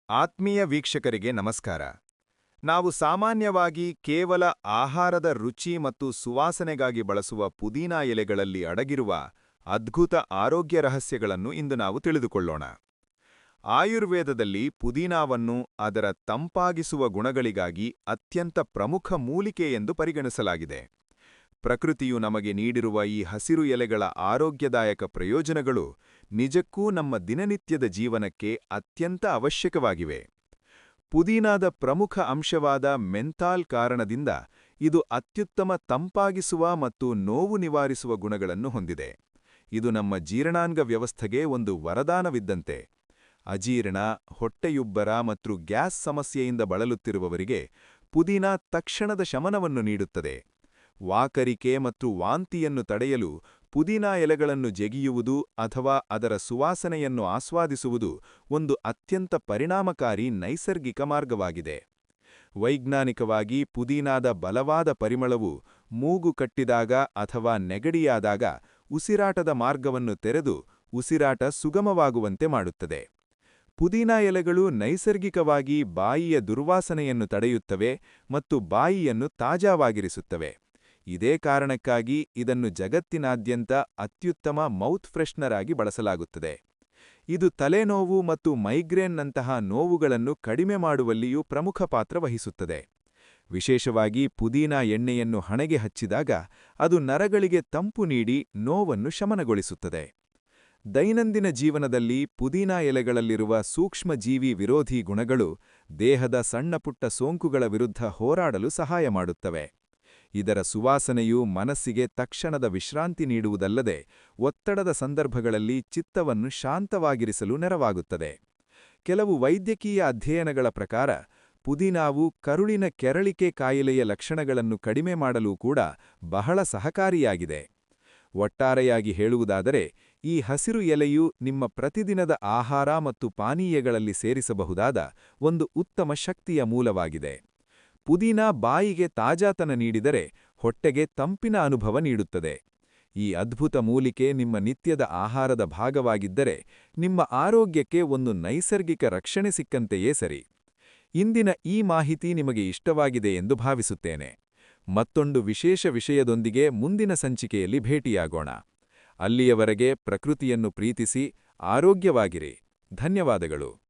ಆತ್ಮೀಯ ವೀಕ್ಷಕರಿಗೆ ನಮಸ್ಕಾರ. ನಾವು ಸಾಮಾನ್ಯವಾಗಿ ಕೇವಲ ಆಹಾರದ ರುಚಿ ಮತ್ತು ಸುವಾಸನೆಗಾಗಿ ಬಳಸುವ ಪುದೀನಾ ಎಲೆಗಳಲ್ಲಿ ಅಡಗಿರುವ ಅದ್ಭುತ ಆರೋಗ್ಯ ರಹಸ್ಯಗಳನ್ನು ಇಂದು ನಾವು ತಿಳಿದುಕೊಳ್ಳೋಣ. ಆಯುರ್ವೇದದಲ್ಲಿ ಪುದೀನಾವನ್ನು ಅದರ ತಂಪಾಗಿಸುವ ಗುಣಗಳಿಗಾಗಿ ಅತ್ಯಂತ ಪ್ರಮುಖ ಮೂಲಿಕೆ ಎಂದು ಪರಿಗಣಿಸಲಾಗಿದೆ. ಪ್ರಕೃತಿಯು ನಮಗೆ ನೀಡಿರುವ ಈ ಹಸಿರು ಎಲೆಗಳ ಆರೋಗ್ಯದಾಯಕ ಪ್ರಯೋಜನಗಳು ನಿಜಕ್ಕೂ ನಮ್ಮ ದಿನನಿತ್ಯದ ಜೀವನಕ್ಕೆ ಅತ್ಯಂತ ಅವಶ್ಯಕವಾಗಿವೆ. ಪುದೀನಾದ ಪ್ರಮುಖ ಅಂಶವಾದ ಮೆಂಥಾಲ್ ಕಾರಣದಿಂದ ಇದು ಅತ್ಯುತ್ತಮ ತಂಪಾಗಿಸುವ ಮತ್ತು ನೋವು ನಿವಾರಿಸುವ ಗುಣಗಳನ್ನು ಹೊಂದಿದೆ. ಇದು ನಮ್ಮ ಜೀರ್ಣಾಂಗ ವ್ಯವಸ್ಥೆಗೆ ಒಂದು ವರದಾನವಿದ್ದಂತೆ. ಅಜೀರ್ಣ, ಹೊಟ್ಟೆಯುಬ್ಬರ ಮತ್ತು ಗ್ಯಾಸ್ ಸಮಸ್ಯೆಯಿಂದ ಬಳಲುತ್ತಿರುವವರಿಗೆ ಪುದೀನಾ ತಕ್ಷಣದ ಶಮನವನ್ನು ನೀಡುತ್ತದೆ. ವಾಕರಿಕೆ ಮತ್ತು ವಾಂತಿಯನ್ನು ತಡೆಯಲು ಪುದೀನಾ ಎಲೆಗಳನ್ನು ಜಗಿಯುವುದು ಅಥವಾ ಅದರ ಸುವಾಸನೆಯನ್ನು ಆಸ್ವಾದಿಸುವುದು ಒಂದು ಅತ್ಯಂತ ಪರಿಣಾಮಕಾರಿ ನೈಸರ್ಗಿಕ ಮಾರ್ಗವಾಗಿದೆ. ವೈಜ್ಞಾನಿಕವಾಗಿ ಪುದೀನಾದ ಬಲವಾದ ಪರಿಮಳವು ಮೂಗು ಕಟ್ಟಿದಾಗ ಅಥವಾ ನೆಗಡಿಯಾದಾಗ ಉಸಿರಾಟದ ಮಾರ್ಗವನ್ನು ತೆರೆದು ಉಸಿರಾಟ ಸುಗಮವಾಗುವಂತೆ ಮಾಡುತ್ತದೆ. ಪುದೀನಾ ಎಲೆಗಳು ನೈಸರ್ಗಿಕವಾಗಿ ಬಾಯಿಯ ದುರ್ವಾಸನೆಯನ್ನು ತಡೆಯುತ್ತವೆ ಮತ್ತು ಬಾಯಿಯನ್ನು ತಾಜಾವಾಗಿರಿಸುತ್ತವೆ. ಇದೇ ಕಾರಣಕ್ಕಾಗಿ ಇದನ್ನು ಜಗತ್ತಿನಾದ್ಯಂತ ಅತ್ಯುತ್ತಮ ಮೌತ್ ಫ್ರೆಶ್ನರ್ ಆಗಿ ಬಳಸಲಾಗುತ್ತದೆ. ಇದು ತಲೆನೋವು ಮತ್ತು ಮೈಗ್ರೇನ್ನಂತಹ ನೋವುಗಳನ್ನು ಕಡಿಮೆ ಮಾಡುವಲ್ಲಿಯೂ ಪ್ರಮುಖ ಪಾತ್ರ ವಹಿಸುತ್ತದೆ. ವಿಶೇಷವಾಗಿ ಪುದೀನಾ ಎಣ್ಣೆಯನ್ನು ಹಣೆಗೆ ಹಚ್ಚಿದಾಗ ಅದು ನರಗಳಿಗೆ ತಂಪು ನೀಡಿ ನೋವನ್ನು ಶಮನಗೊಳಿಸುತ್ತದೆ. ದೈನಂದಿನ ಜೀವನದಲ್ಲಿ ಪುದೀನಾ ಎಲೆಗಳಲ್ಲಿರುವ ಸೂಕ್ಷ್ಮಜೀವಿ ವಿರೋಧಿ ಗುಣಗಳು ದೇಹದ ಸಣ್ಣಪುಟ್ಟ ಸೋಂಕುಗಳ ವಿರುದ್ಧ ಹೋರಾಡಲು ಸಹಾಯ ಮಾಡುತ್ತವೆ. ಇದರ ಸುವಾಸನೆಯು ಮನಸ್ಸಿಗೆ ತಕ್ಷಣದ ವಿಶ್ರಾಂತಿ ನೀಡುವುದಲ್ಲದೆ ಒತ್ತಡದ ಸಂದರ್ಭಗಳಲ್ಲಿ ಚಿತ್ತವನ್ನು ಶಾಂತವಾಗಿರಿಸಲು ನೆರವಾಗುತ್ತದೆ. ಕೆಲವು ವೈದ್ಯಕೀಯ ಅಧ್ಯಯನಗಳ ಪ್ರಕಾರ ಪುದೀನಾವು ಕರುಳಿನ ಕೆರಳಿಕೆ ಕಾಯಿಲೆಯ ಲಕ್ಷಣಗಳನ್ನು ಕಡಿಮೆ ಮಾಡಲೂ ಕೂಡ ಬಹಳ ಸಹಕಾರಿಯಾಗಿದೆ. ಒಟ್ಟಾರೆಯಾಗಿ ಹೇಳುವುದಾದರೆ, ಈ ಹಸಿರು ಎಲೆಯು ನಿಮ್ಮ ಪ್ರತಿದಿನದ ಆಹಾರ ಮತ್ತು ಪಾನೀಯಗಳಲ್ಲಿ ಸೇರಿಸಬಹುದಾದ ಒಂದು ಉತ್ತಮ ಶಕ್ತಿಯ ಮೂಲವಾಗಿದೆ. ಪುದೀನಾ ಬಾಯಿಗೆ ತಾಜಾತನ ನೀಡಿದರೆ ಹೊಟ್ಟೆಗೆ ತಂಪಿನ ಅನುಭವ ನೀಡುತ್ತದೆ. ಈ ಅದ್ಭುತ ಮೂಲಿಕೆ ನಿಮ್ಮ ನಿತ್ಯದ ಆಹಾರದ ಭಾಗವಾಗಿದ್ದರೆ ನಿಮ್ಮ ಆರೋಗ್ಯಕ್ಕೆ ಒಂದು ನೈಸರ್ಗಿಕ ರಕ್ಷಣೆ ಸಿಕ್ಕಂತೆಯೇ ಸರಿ. ಇಂದಿನ ಈ ಮಾಹಿತಿ ನಿಮಗೆ ಇಷ್ಟವಾಗಿದೆ ಎಂದು ಭಾವಿಸುತ್ತೇನೆ. ಮತ್ತೊಂದು ವಿಶೇಷ ವಿಷಯದೊಂದಿಗೆ ಮುಂದಿನ ಸಂಚಿಕೆಯಲ್ಲಿ ಭೇಟಿಯಾಗೋಣ. ಅಲ್ಲಿಯವರೆಗೆ ಪ್ರಕೃತಿಯನ್ನು ಪ್ರೀತಿಸಿ ಆರೋಗ್ಯವಾಗಿರಿ. ಧನ್ಯವಾದಗಳು.